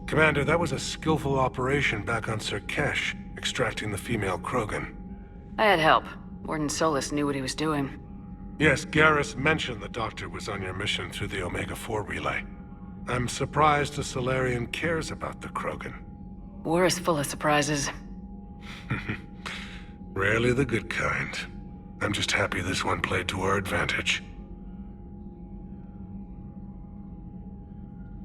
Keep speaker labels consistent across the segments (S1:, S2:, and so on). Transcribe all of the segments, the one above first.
S1: Commander, that was a skillful operation back on Sur'Kesh, extracting the female Krogan.
S2: I had help. Warden Solis knew what he was doing.
S1: Yes, Garrus mentioned the Doctor was on your mission through the Omega-4 relay. I'm surprised a Solarian cares about the Krogan.
S2: War is full of surprises.
S1: Rarely the good kind. I'm just happy this one played to our advantage.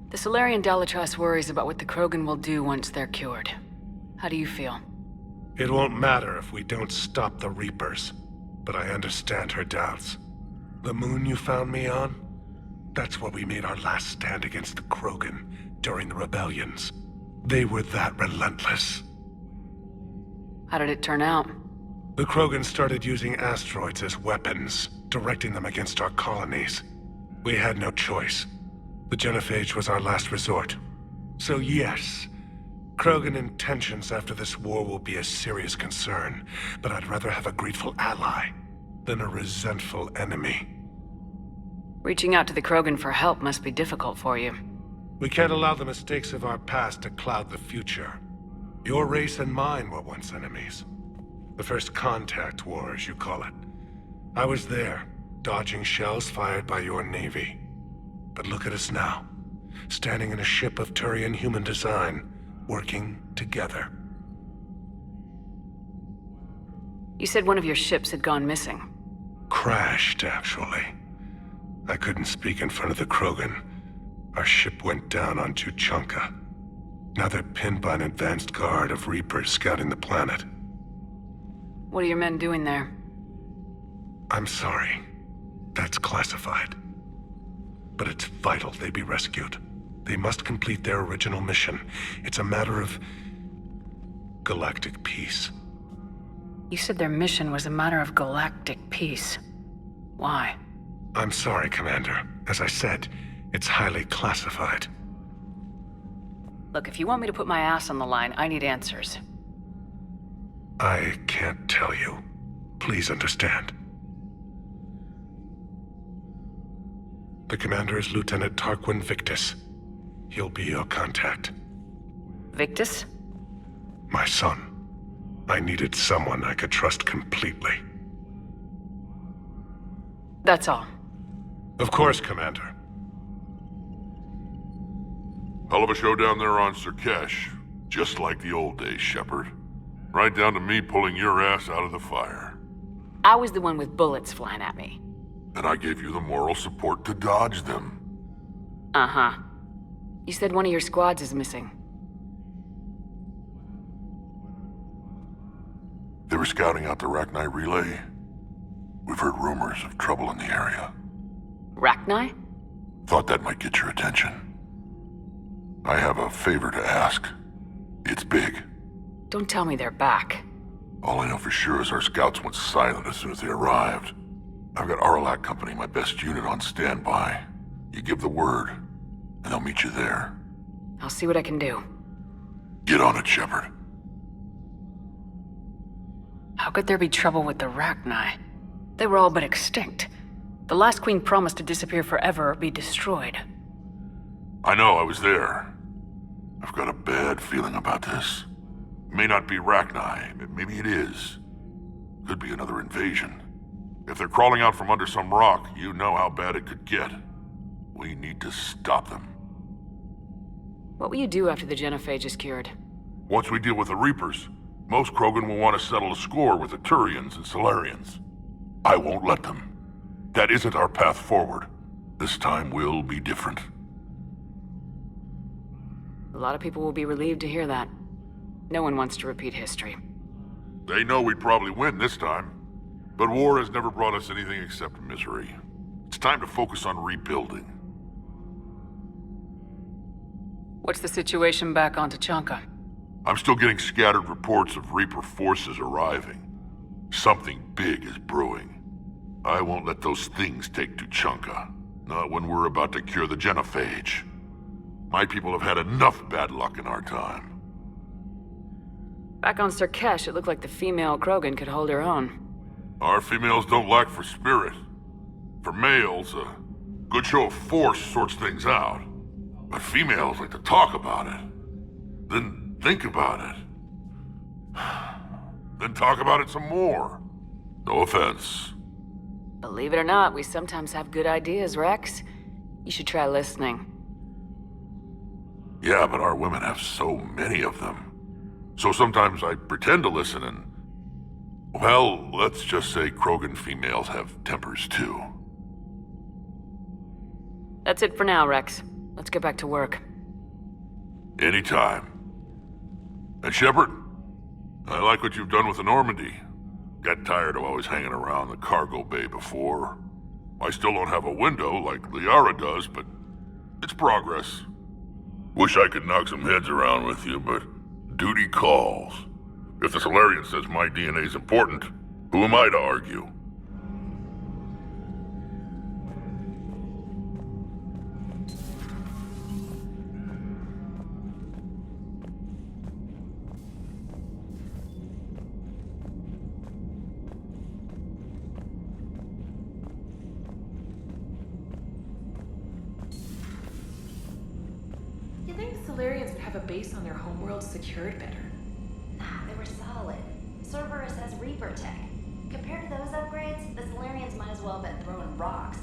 S2: The Solarian Dalatrass worries about what the Krogan will do once they're cured. How do you feel?
S1: It won't matter if we don't stop the Reapers, but I understand her doubts. The moon you found me on? That's where we made our last stand against the Krogan during the rebellions. They were that relentless.
S2: How did it turn out?
S1: The Krogan started using asteroids as weapons, directing them against our colonies. We had no choice. The genophage was our last resort. So yes, Krogan intentions after this war will be a serious concern, but I'd rather have a grateful ally than a resentful enemy.
S2: Reaching out to the Krogan for help must be difficult for you.
S1: We can't allow the mistakes of our past to cloud the future. Your race and mine were once enemies. The first contact war, as you call it. I was there, dodging shells fired by your navy. But look at us now, standing in a ship of Turian human design, working together.
S2: You said one of your ships had gone missing.
S1: Crashed, actually. I couldn't speak in front of the Krogan. Our ship went down on Tuchanka. Now they're pinned by an advanced guard of Reapers scouting the planet.
S2: What are your men doing there?
S1: I'm sorry. That's classified. But it's vital they be rescued. They must complete their original mission. It's a matter of galactic peace.
S2: You said their mission was a matter of galactic peace. Why?
S1: I'm sorry, Commander. As I said, it's highly classified.
S2: Look, if you want me to put my ass on the line, I need answers.
S1: I can't tell you. Please understand. The commander is Lieutenant Tarquin Victus. He'll be your contact.
S2: Victus?
S1: My son. I needed someone I could trust completely.
S2: That's all.
S1: Of course, Commander.
S3: Hell of a show down there on Sur'Kesh. Just like the old days, Shepard. Right down to me pulling your ass out of the fire.
S2: I was the one with bullets flying at me.
S3: And I gave you the moral support to dodge them.
S2: Uh-huh. You said one of your squads is missing.
S3: They were scouting out the Rachni relay. We've heard rumors of trouble in the area.
S2: Rachni?
S3: Thought that might get your attention. I have a favor to ask. It's big.
S2: Don't tell me they're back.
S3: All I know for sure is our scouts went silent as soon as they arrived. I've got Aralak Company, my best unit, on standby. You give the word, and they'll meet you there.
S2: I'll see what I can do.
S3: Get on it, Shepard.
S2: How could there be trouble with the Rachni? They were all but extinct. The last queen promised to disappear forever or be destroyed.
S3: I know, I was there. I've got a bad feeling about this. It may not be Rachni, but maybe it is. Could be another invasion. If they're crawling out from under some rock, you know how bad it could get. We need to stop them.
S2: What will you do after the genophage is cured?
S3: Once we deal with the Reapers, most Krogan will want to settle a score with the Turians and Solarians. I won't let them. That isn't our path forward. This time will be different.
S2: A lot of people will be relieved to hear that. No one wants to repeat history.
S3: They know we'd probably win this time. But war has never brought us anything except misery. It's time to focus on rebuilding.
S2: What's the situation back on Tuchanka?
S3: I'm still getting scattered reports of Reaper forces arriving. Something big is brewing. I won't let those things take Tuchanka. Not when we're about to cure the genophage. My people have had enough bad luck in our time.
S2: Back on Sur'Kesh, it looked like the female Krogan could hold her own.
S3: Our females don't lack for spirit. For males, a good show of force sorts things out. But females like to talk about it. then think about it. Then talk about it some more. No offense.
S2: Believe it or not, we sometimes have good ideas, Rex. You should try listening.
S3: Yeah, but our women have so many of them. So sometimes I pretend to listen and... Well, let's just say Krogan females have tempers too.
S2: That's it for now, Rex. Let's get back to work.
S3: Anytime. And Shepard, I like what you've done with the Normandy. Got tired of always hanging around the cargo bay before. I still don't have a window like Liara does, but it's progress. Wish I could knock some heads around with you, but duty calls. If the Solarian says my DNA's important, who am I to argue?
S4: You think the Solarians would have a base on their homeworld secured better?
S5: Nah, they were solid. Cerberus has Reaper tech. Compared to those upgrades, the Solarians might as well have been throwing rocks.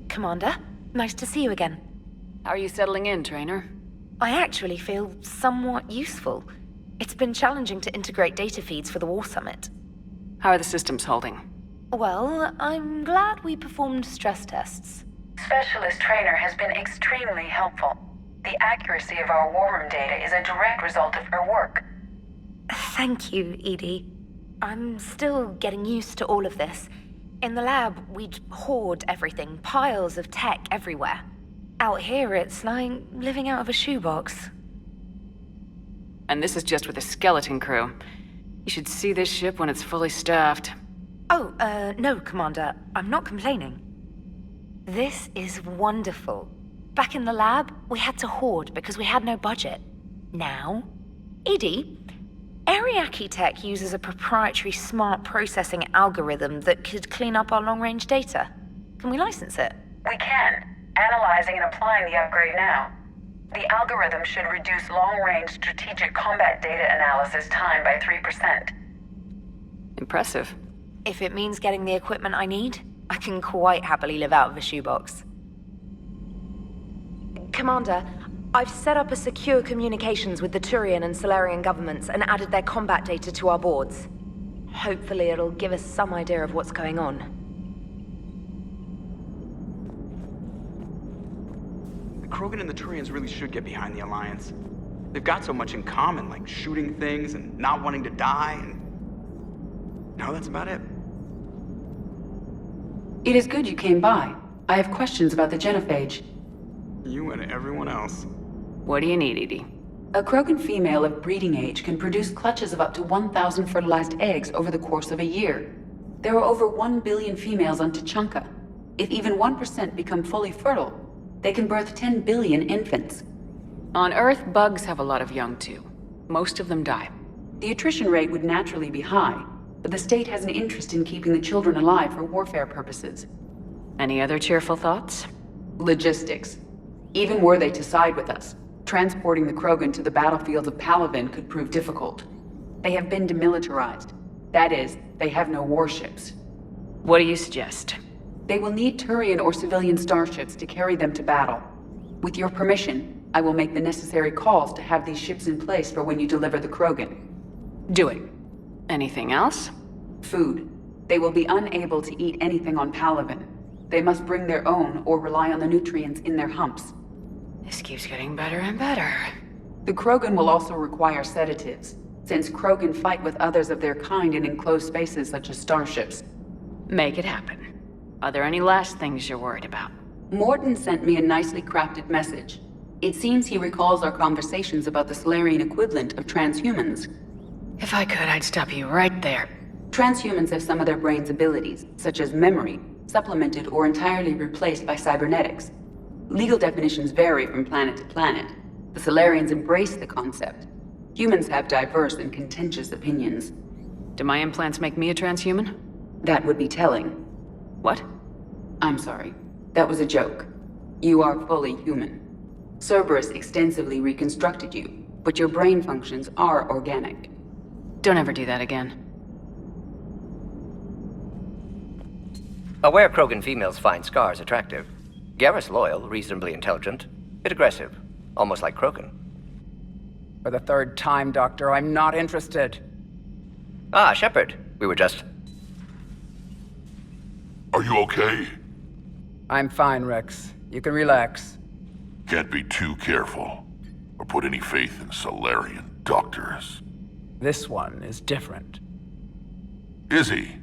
S6: Commander, nice to see you again.
S2: How are you settling in, Trainer?
S6: I actually feel somewhat useful. It's been challenging to integrate data feeds for the War Summit.
S2: How are the systems holding?
S6: Well, I'm glad we performed stress tests.
S7: Specialist Trainer has been extremely helpful. The accuracy of our war room data is a direct result of her work.
S6: Thank you, Edie. I'm still getting used to all of this. In the lab, we'd hoard everything, piles of tech everywhere. Out here, it's like living out of a shoebox.
S2: And this is just with a skeleton crew. You should see this ship when it's fully staffed.
S6: Oh, no, Commander. I'm not complaining. This is wonderful. Back in the lab, we had to hoard because we had no budget. Now, Edie, Ariake Tech uses a proprietary smart processing algorithm that could clean up our long-range data. Can we license it?
S7: We can. Analyzing and applying the upgrade now. The algorithm should reduce long-range strategic combat data analysis time by 3%.
S2: Impressive.
S6: If it means getting the equipment I need, I can quite happily live out of a shoebox. Commander, I've set up a secure communications with the Turian and Solarian governments and added their combat data to our boards. Hopefully it'll give us some idea of what's going on.
S8: The Krogan and the Turians really should get behind the Alliance. They've got so much in common, like shooting things and not wanting to die, and... No, that's about it.
S9: It is good you came by. I have questions about the genophage.
S8: You and everyone else.
S2: What do you need, Edie?
S9: A Krogan female of breeding age can produce clutches of up to 1,000 fertilized eggs over the course of a year. There are over 1 billion females on Tuchanka. If even 1% become fully fertile, they can birth 10 billion infants.
S2: On Earth, bugs have a lot of young too. Most of them die.
S9: The attrition rate would naturally be high, but the state has an interest in keeping the children alive for warfare purposes.
S2: Any other cheerful thoughts?
S9: Logistics. Even were they to side with us, transporting the Krogan to the battlefields of Palaven could prove difficult. They have been demilitarized. That is, they have no warships.
S2: What do you suggest?
S9: They will need Turian or civilian starships to carry them to battle. With your permission, I will make the necessary calls to have these ships in place for when you deliver the Krogan.
S2: Do it. Anything else?
S9: Food. They will be unable to eat anything on Palaven. They must bring their own or rely on the nutrients in their humps.
S2: This keeps getting better and better.
S9: The Krogan will also require sedatives, since Krogan fight with others of their kind in enclosed spaces such as starships.
S2: Make it happen. Are there any last things you're worried about?
S9: Morden sent me a nicely crafted message. It seems he recalls our conversations about the Solarian equivalent of transhumans.
S2: If I could, I'd stop you right there.
S9: Transhumans have some of their brain's abilities, such as memory, supplemented or entirely replaced by cybernetics. Legal definitions vary from planet to planet. The Solarians embrace the concept. Humans have diverse and contentious opinions.
S2: Do my implants make me a transhuman?
S9: That would be telling.
S2: What?
S9: I'm sorry. That was a joke. You are fully human. Cerberus extensively reconstructed you, but your brain functions are organic.
S2: Don't ever do that again.
S10: Aware Krogan females find scars attractive. Garrus loyal, reasonably intelligent, bit aggressive, almost like Krogan.
S8: For the third time, Doctor, I'm not interested.
S10: Ah, Shepard. We were just...
S3: Are you okay?
S8: I'm fine, Rex. You can relax.
S3: Can't be too careful, or put any faith in Solarian doctors.
S8: This one is different.
S3: Is he?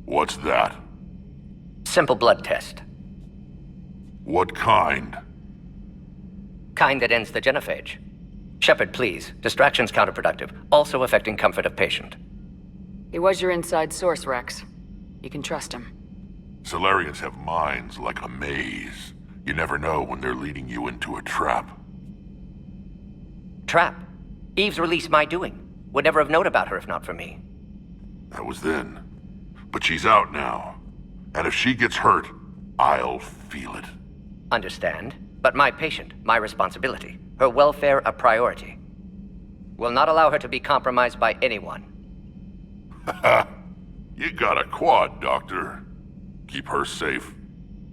S3: What's that?
S10: Simple blood test.
S3: What kind?
S10: Kind that ends the genophage. Shepard, please. Distraction's counterproductive, also affecting comfort of patient.
S2: He was your inside source, Rex. You can trust him.
S3: Solarians have minds like a maze. You never know when they're leading you into a trap.
S10: Trap? Eve's release my doing. Would never have known about her if not for me.
S3: That was then. But she's out now. And if she gets hurt, I'll feel it.
S10: Understand. But my patient, my responsibility. Her welfare a priority. Will not allow her to be compromised by anyone.
S3: You got a quad, Doctor. Keep her safe.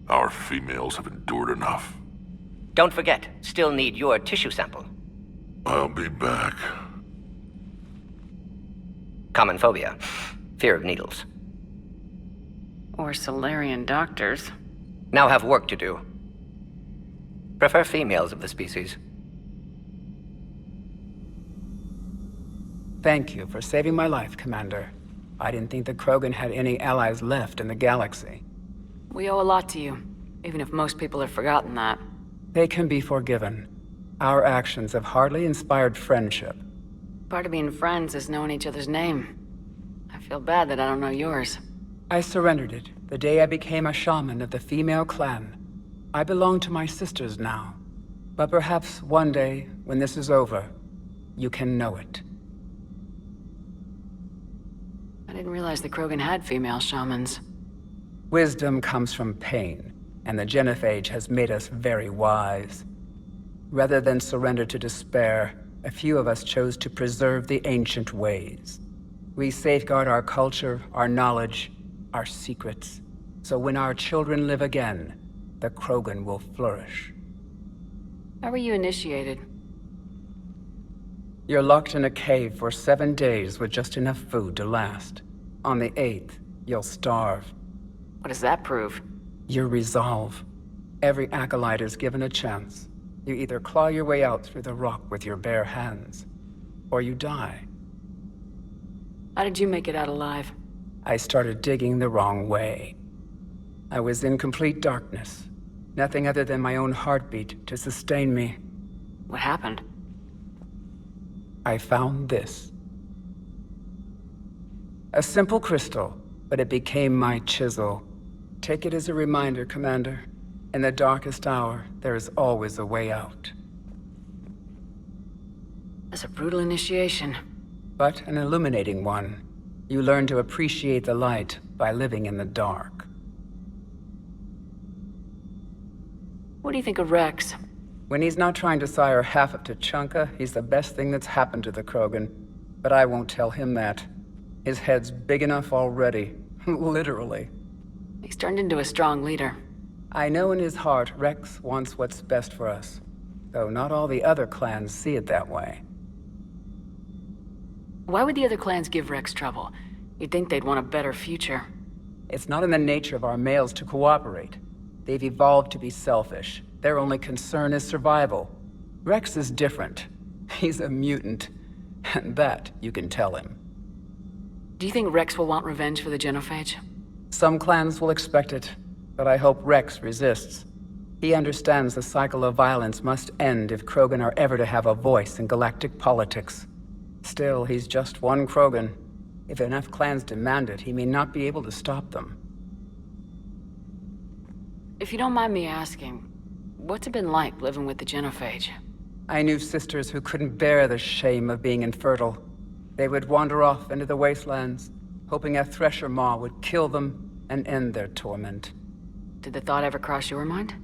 S3: Our females have endured enough.
S10: Don't forget, still need your tissue sample.
S3: I'll be back.
S10: Common phobia. Fear of needles.
S2: Or Solarian doctors.
S10: Now have work to do. Prefer females of the species.
S8: Thank you for saving my life, Commander. I didn't think the Krogan had any allies left in the galaxy.
S2: We owe a lot to you, even if most people have forgotten that.
S8: They can be forgiven. Our actions have hardly inspired friendship.
S2: Part of being friends is knowing each other's name. I feel bad that I don't know yours.
S8: I surrendered it the day I became a shaman of the female clan. I belong to my sisters now. But perhaps one day, when this is over, you can know it.
S2: I didn't realize the Krogan had female shamans.
S8: Wisdom comes from pain, and the genophage has made us very wise. Rather than surrender to despair, a few of us chose to preserve the ancient ways. We safeguard our culture, our knowledge, our secrets. So when our children live again, the Krogan will flourish.
S2: How were you initiated?
S8: You're locked in a cave for 7 days with just enough food to last. On the 8th, you'll starve.
S2: What does that prove?
S8: Your resolve. Every acolyte is given a chance. You either claw your way out through the rock with your bare hands, or you die.
S2: How did you make it out alive?
S8: I started digging the wrong way. I was in complete darkness. Nothing other than my own heartbeat to sustain me.
S2: What happened?
S8: I found this. A simple crystal, but it became my chisel. Take it as a reminder, Commander. In the darkest hour, there is always a way out.
S2: That's a brutal initiation.
S8: But an illuminating one. You learn to appreciate the light by living in the dark.
S2: What do you think of Rex?
S8: When he's not trying to sire half of Tuchanka, he's the best thing that's happened to the Krogan. But I won't tell him that. His head's big enough already. Literally.
S2: He's turned into a strong leader.
S8: I know in his heart Rex wants what's best for us. Though not all the other clans see it that way.
S2: Why would the other clans give Rex trouble? You'd think they'd want a better future.
S8: It's not in the nature of our males to cooperate. They've evolved to be selfish. Their only concern is survival. Rex is different. He's a mutant. And that you can tell him.
S2: Do you think Rex will want revenge for the genophage?
S8: Some clans will expect it, but I hope Rex resists. He understands the cycle of violence must end if Krogan are ever to have a voice in galactic politics. Still, he's just one Krogan. If enough clans demand it, he may not be able to stop them.
S2: If you don't mind me asking, what's it been like living with the genophage?
S8: I knew sisters who couldn't bear the shame of being infertile. They would wander off into the wastelands, hoping a thresher maw would kill them and end their torment.
S2: Did the thought ever cross your mind?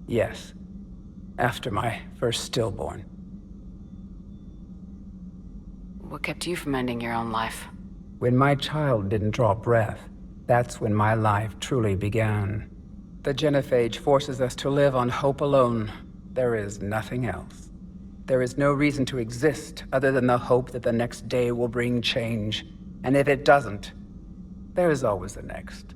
S8: Yes. After my first stillborn.
S2: What kept you from ending your own life?
S8: When my child didn't draw breath, that's when my life truly began. The genophage forces us to live on hope alone. There is nothing else. There is no reason to exist other than the hope that the next day will bring change. And if it doesn't, there is always the next.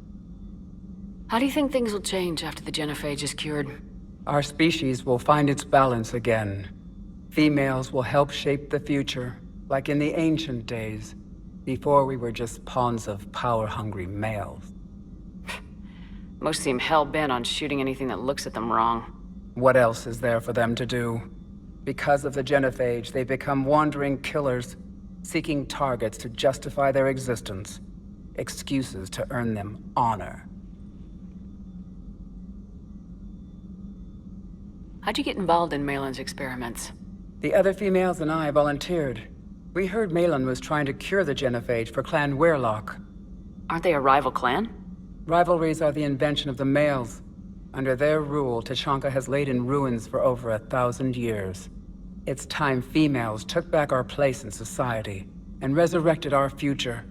S2: How do you think things will change after the genophage is cured?
S8: Our species will find its balance again. Females will help shape the future, like in the ancient days, before we were just pawns of power-hungry males.
S2: Most seem hell-bent on shooting anything that looks at them wrong.
S8: What else is there for them to do? Because of the genophage, they become wandering killers, seeking targets to justify their existence, excuses to earn them honor.
S2: How'd you get involved in Malin's experiments?
S8: The other females and I volunteered. We heard Malin was trying to cure the genophage for Clan Weirlock.
S2: Aren't they a rival clan?
S8: Rivalries are the invention of the males. Under their rule, Tuchanka has laid in ruins for over 1,000 years. It's time females took back our place in society and resurrected our future.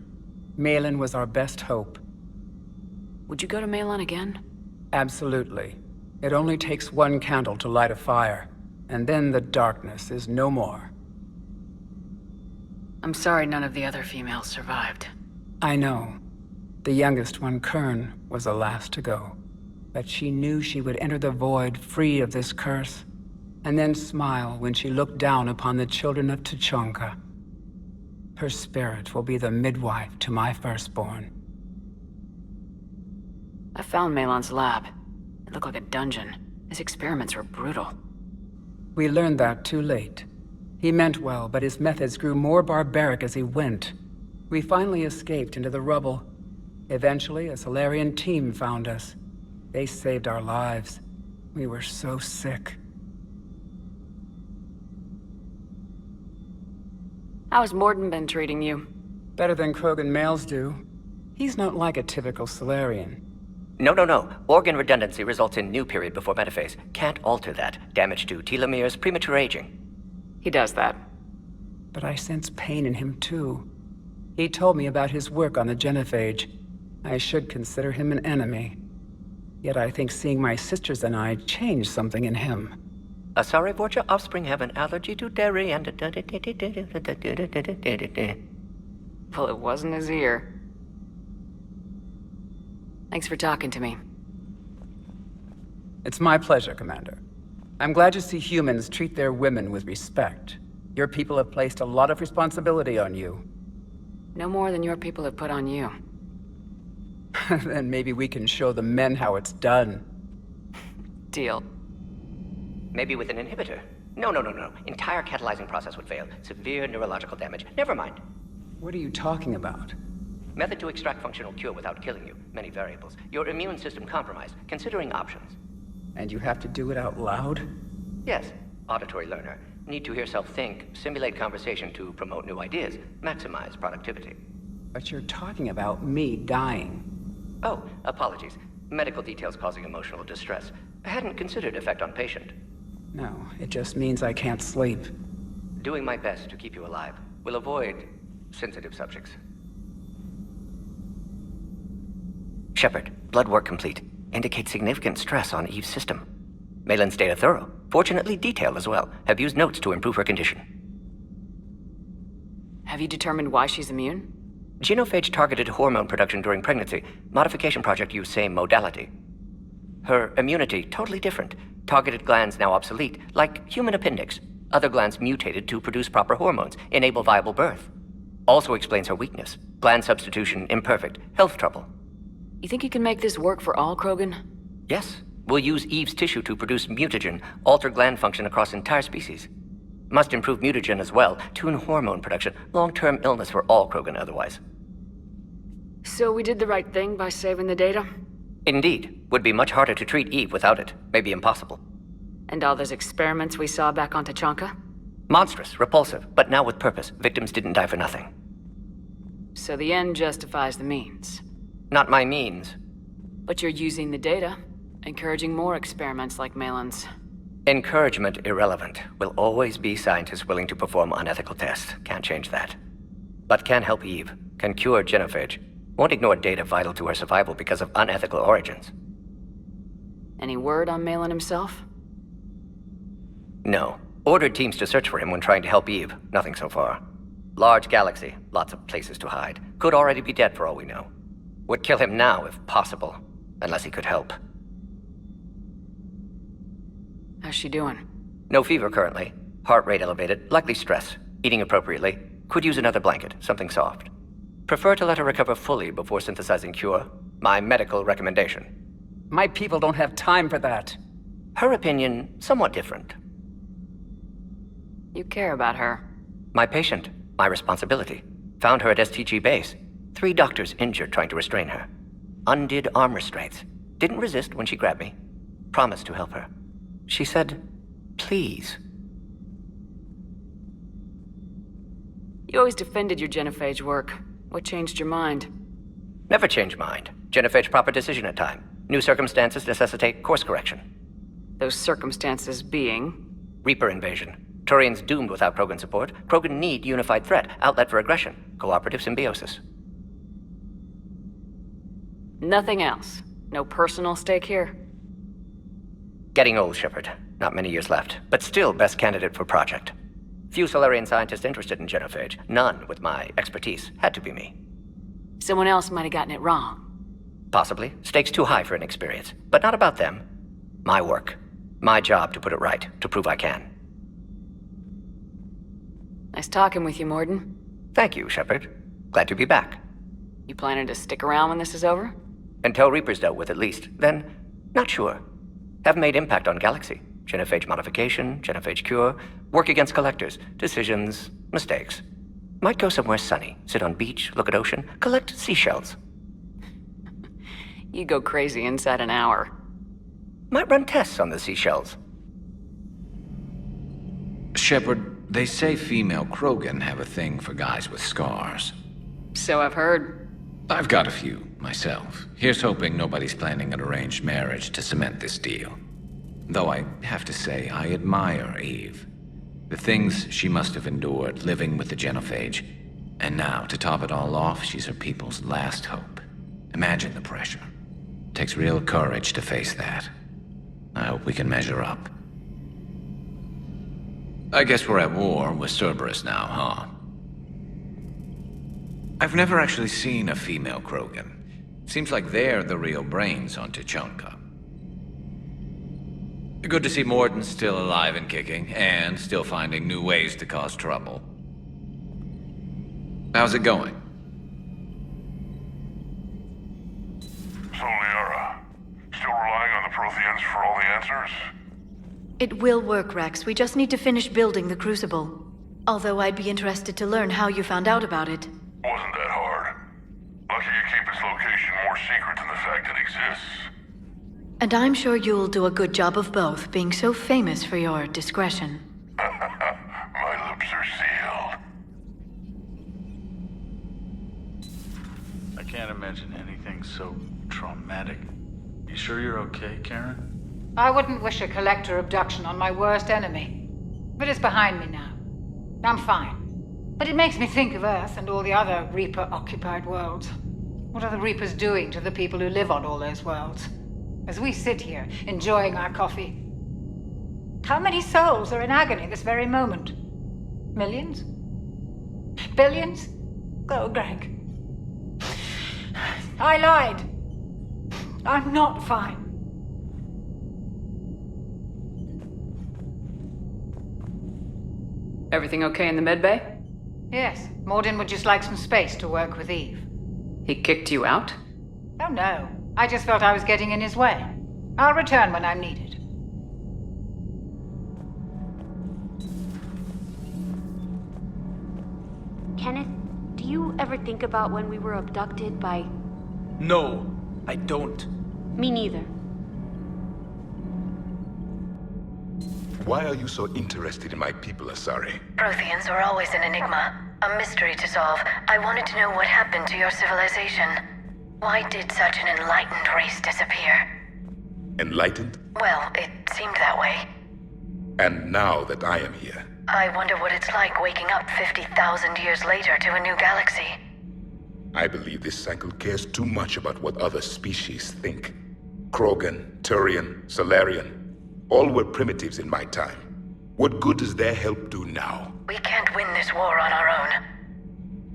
S8: Malin was our best hope.
S2: Would you go to Malin again?
S8: Absolutely. It only takes one candle to light a fire, and then the darkness is no more.
S2: I'm sorry none of the other females survived.
S8: I know. The youngest one, Kern, was the last to go. But she knew she would enter the void free of this curse, and then smile when she looked down upon the children of Tuchanka. Her spirit will be the midwife to my firstborn.
S2: I found Malin's lab. It looked like a dungeon. His experiments were brutal.
S8: We learned that too late. He meant well, but his methods grew more barbaric as he went. We finally escaped into the rubble. Eventually, a Solarian team found us. They saved our lives. We were so sick.
S2: How's Morden been treating you?
S8: Better than Krogan males do. He's not like a typical Solarian.
S10: No. Organ redundancy results in new period before metaphase. Can't alter that. Damage to telomeres, premature aging.
S2: He does that.
S8: But I sense pain in him too. He told me about his work on the genophage. I should consider him an enemy. Yet I think seeing my sisters and I changed something in him.
S10: Sorry, Vorcha offspring have an allergy to dairy and...
S2: Well, it wasn't his ear. Thanks for talking to me.
S8: It's my pleasure, Commander. I'm glad to see humans treat their women with respect. Your people have placed a lot of responsibility on you.
S2: No more than your people have put on you.
S8: Then maybe we can show the men how it's done.
S2: Deal.
S10: Maybe with an inhibitor. No. Entire catalyzing process would fail. Severe neurological damage. Never mind.
S8: What are you talking about?
S10: Method to extract functional cure without killing you. Many variables. Your immune system compromised. Considering options.
S8: And you have to do it out loud?
S10: Yes. Auditory learner. Need to hear self think. Simulate conversation to promote new ideas. Maximize productivity.
S8: But you're talking about me dying.
S10: Oh, apologies. Medical details causing emotional distress. I hadn't considered effect on patient.
S8: No, it just means I can't sleep.
S10: Doing my best to keep you alive. Will avoid sensitive subjects. Shepard, blood work complete. Indicates significant stress on Eve's system. Malin's data thorough. Fortunately detailed as well. Have used notes to improve her condition.
S2: Have you determined why she's immune?
S10: Genophage targeted hormone production during pregnancy. Modification project used same modality. Her immunity, totally different. Targeted glands now obsolete, like human appendix. Other glands mutated to produce proper hormones, enable viable birth. Also explains her weakness. Gland substitution imperfect. Health trouble.
S2: You think you can make this work for all Krogan?
S10: Yes. We'll use Eve's tissue to produce mutagen, alter gland function across entire species. Must improve mutagen as well, tune hormone production. Long-term illness for all Krogan otherwise.
S2: So we did the right thing by saving the data?
S10: Indeed. Would be much harder to treat Eve without it. Maybe impossible.
S2: And all those experiments we saw back on Tuchanka?
S10: Monstrous, repulsive, but now with purpose. Victims didn't die for nothing.
S2: So the end justifies the means.
S10: Not my means.
S2: But you're using the data, encouraging more experiments like Malin's.
S10: Encouragement irrelevant. Will always be scientists willing to perform unethical tests. Can't change that. But can help Eve. Can cure genophage. Won't ignore data vital to her survival because of unethical origins.
S2: Any word on Malin himself?
S10: No. Ordered teams to search for him when trying to help Eve. Nothing so far. Large galaxy. Lots of places to hide. Could already be dead for all we know. Would kill him now if possible. Unless he could help.
S2: How's she doing?
S10: No fever currently. Heart rate elevated. Likely stress. Eating appropriately. Could use another blanket. Something soft. Prefer to let her recover fully before synthesizing cure. My medical recommendation.
S8: My people don't have time for that.
S10: Her opinion, somewhat different.
S2: You care about her.
S10: My patient. My responsibility. Found her at STG base. 3 doctors injured trying to restrain her. Undid arm restraints. Didn't resist when she grabbed me. Promised to help her. She said, please.
S2: You always defended your genophage work. What changed your mind?
S10: Never change mind. Genophage proper decision at time. New circumstances necessitate course correction.
S2: Those circumstances being?
S10: Reaper invasion. Turians doomed without Krogan support. Krogan need unified threat. Outlet for aggression. Cooperative symbiosis.
S2: Nothing else? No personal stake here?
S10: Getting old, Shepard. Not many years left. But still best candidate for project. Few Solarian scientists interested in genophage. None with my expertise. Had to be me.
S2: Someone else might have gotten it wrong.
S10: Possibly. Stakes too high for inexperience. But not about them. My work. My job to put it right. To prove I can.
S2: Nice talking with you, Morden.
S10: Thank you, Shepard. Glad to be back.
S2: You planning to stick around when this is over?
S10: Until Reaper's dealt with, at least. Then, not sure. Have made impact on Galaxy. Genophage modification, genophage cure, work against collectors, decisions, mistakes. Might go somewhere sunny, sit on beach, look at ocean, collect seashells.
S2: You go crazy inside an hour.
S10: Might run tests on the seashells.
S11: Shepard, they say female Krogan have a thing for guys with scars.
S2: So I've heard.
S11: I've got a few, myself. Here's hoping nobody's planning an arranged marriage to cement this deal. Though I have to say, I admire Eve. The things she must have endured living with the genophage. And now, to top it all off, she's her people's last hope. Imagine the pressure. Takes real courage to face that. I hope we can measure up. I guess we're at war with Cerberus now, huh? I've never actually seen a female Krogan. Seems like they're the real brains on Tuchanka. Good to see Morden still alive and kicking, and still finding new ways to cause trouble. How's it going?
S3: So, Liara, still relying on the Protheans for all the answers?
S12: It will work, Rex. We just need to finish building the Crucible. Although I'd be interested to learn how you found out about it.
S3: Wasn't that hard. Lucky you keep its location more secret than the fact it exists.
S12: And I'm sure you'll do a good job of both, being so famous for your discretion.
S3: My lips are sealed.
S13: I can't imagine anything so traumatic. You sure you're okay, Karen?
S14: I wouldn't wish a collector abduction on my worst enemy. But it's behind me now. I'm fine. But it makes me think of Earth and all the other Reaper-occupied worlds. What are the Reapers doing to the people who live on all those worlds? As we sit here, enjoying our coffee. How many souls are in agony this very moment? Millions? Billions? Oh, Greg. I lied. I'm not fine.
S2: Everything okay in the medbay?
S14: Yes, Morden would just like some space to work with Eve.
S2: He kicked you out?
S14: Oh no, I just felt I was getting in his way. I'll return when I'm needed.
S15: Kenneth, do you ever think about when we were abducted by...
S16: No, I don't.
S15: Me neither.
S1: Why are you so interested in my people, Asari?
S17: Protheans were always an enigma, a mystery to solve. I wanted to know what happened to your civilization.
S7: Why did such an enlightened race disappear?
S17: Enlightened?
S7: Well, it seemed that way.
S17: And now that I am here,
S7: I wonder what it's like waking up 50,000 years later to a new galaxy.
S17: I believe this cycle cares too much about what other species think. Krogan, Turian, Solarian, all were primitives in my time. What good does their help do now?
S7: We can't win this war on our own.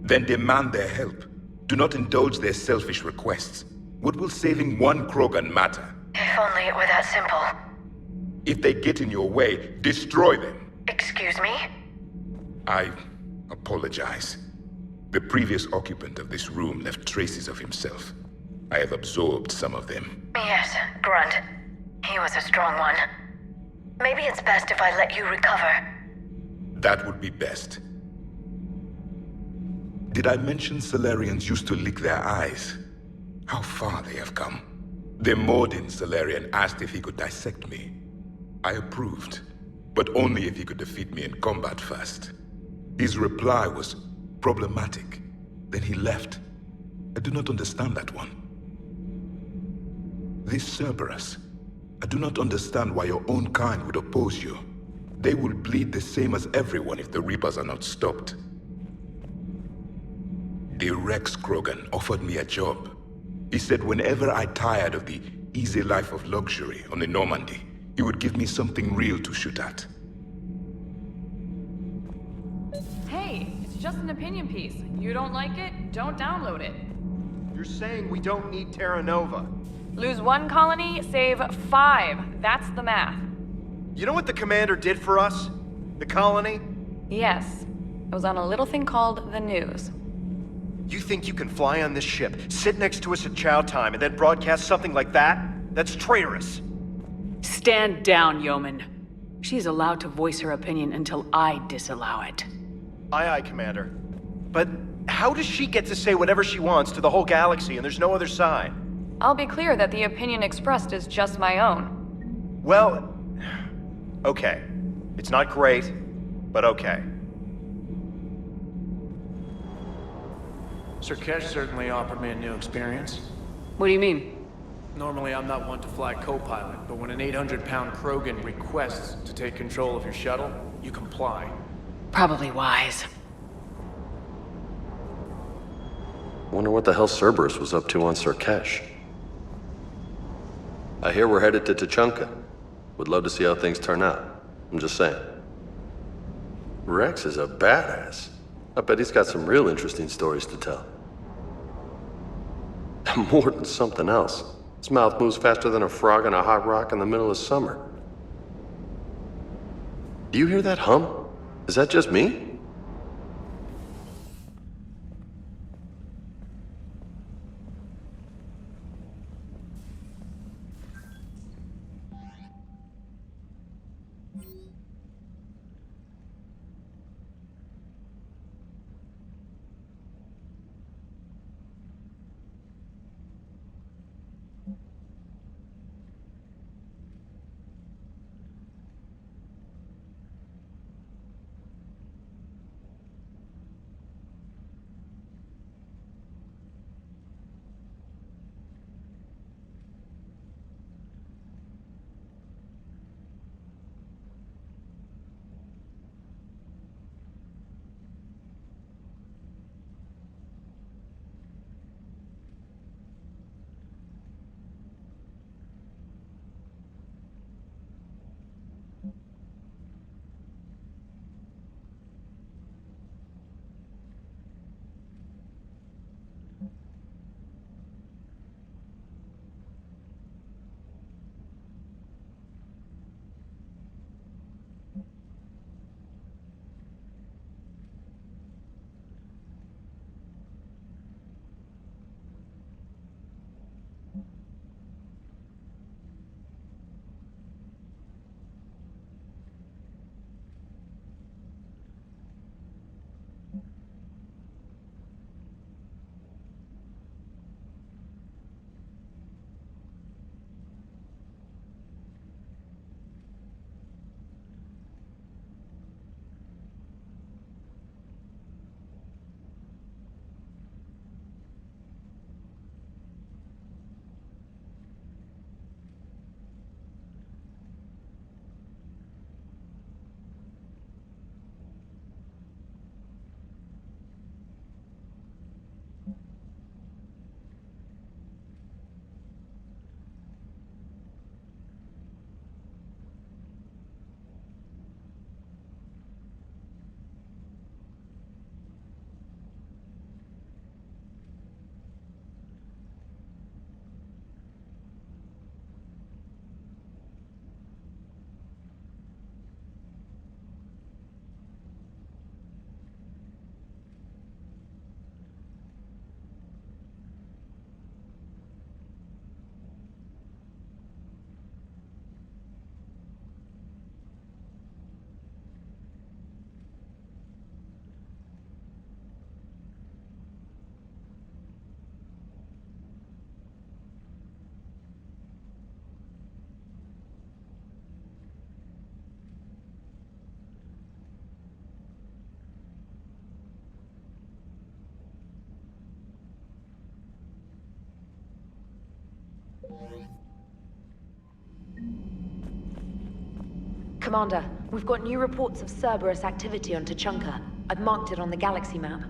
S17: Then demand their help. Do not indulge their selfish requests. What will saving one Krogan matter?
S7: If only it were that simple.
S17: If they get in your way, destroy them.
S7: Excuse me?
S17: I apologize. The previous occupant of this room left traces of himself. I have absorbed some of them.
S7: Yes, Grunt. He was a strong one. Maybe it's best if I let you recover.
S17: That would be best. Did I mention Solarians used to lick their eyes? How far they have come. The Mordin Solarian asked if he could dissect me. I approved, but only if he could defeat me in combat first. His reply was problematic. Then he left. I do not understand that one. This Cerberus, I do not understand why your own kind would oppose you. They will bleed the same as everyone if the Reapers are not stopped. The Rex Krogan offered me a job. He said whenever I tired of the easy life of luxury on the Normandy, he would give me something real to shoot at.
S18: Hey, it's just an opinion piece. You don't like it, don't download it.
S19: You're saying we don't need Terra Nova.
S18: Lose 1 colony, save 5. That's the math.
S19: You know what the commander did for us? The colony?
S18: Yes. It was on a little thing called the news.
S19: You think you can fly on this ship, sit next to us at chow time, and then broadcast something like that? That's traitorous.
S2: Stand down, yeoman. She's allowed to voice her opinion until I disallow it.
S19: Aye, aye, Commander. But how does she get to say whatever she wants to the whole galaxy and there's no other side?
S18: I'll be clear that the opinion expressed is just my own.
S19: Well, okay. It's not great, but okay.
S16: Sir Kesh certainly offered me a new experience.
S2: What do you mean?
S16: Normally, I'm not one to fly co-pilot, but when an 800-pound Krogan requests to take control of your shuttle, you comply.
S2: Probably wise.
S20: Wonder what the hell Cerberus was up to on Sir Kesh. I hear we're headed to Tuchanka. Would love to see how things turn out. I'm just saying. Rex is a badass. I bet he's got some real interesting stories to tell. More than something else. His mouth moves faster than a frog on a hot rock in the middle of summer. Do you hear that hum? Is that just me?
S6: Commander, we've got new reports of Cerberus activity on Tuchanka. I've marked it on the galaxy map.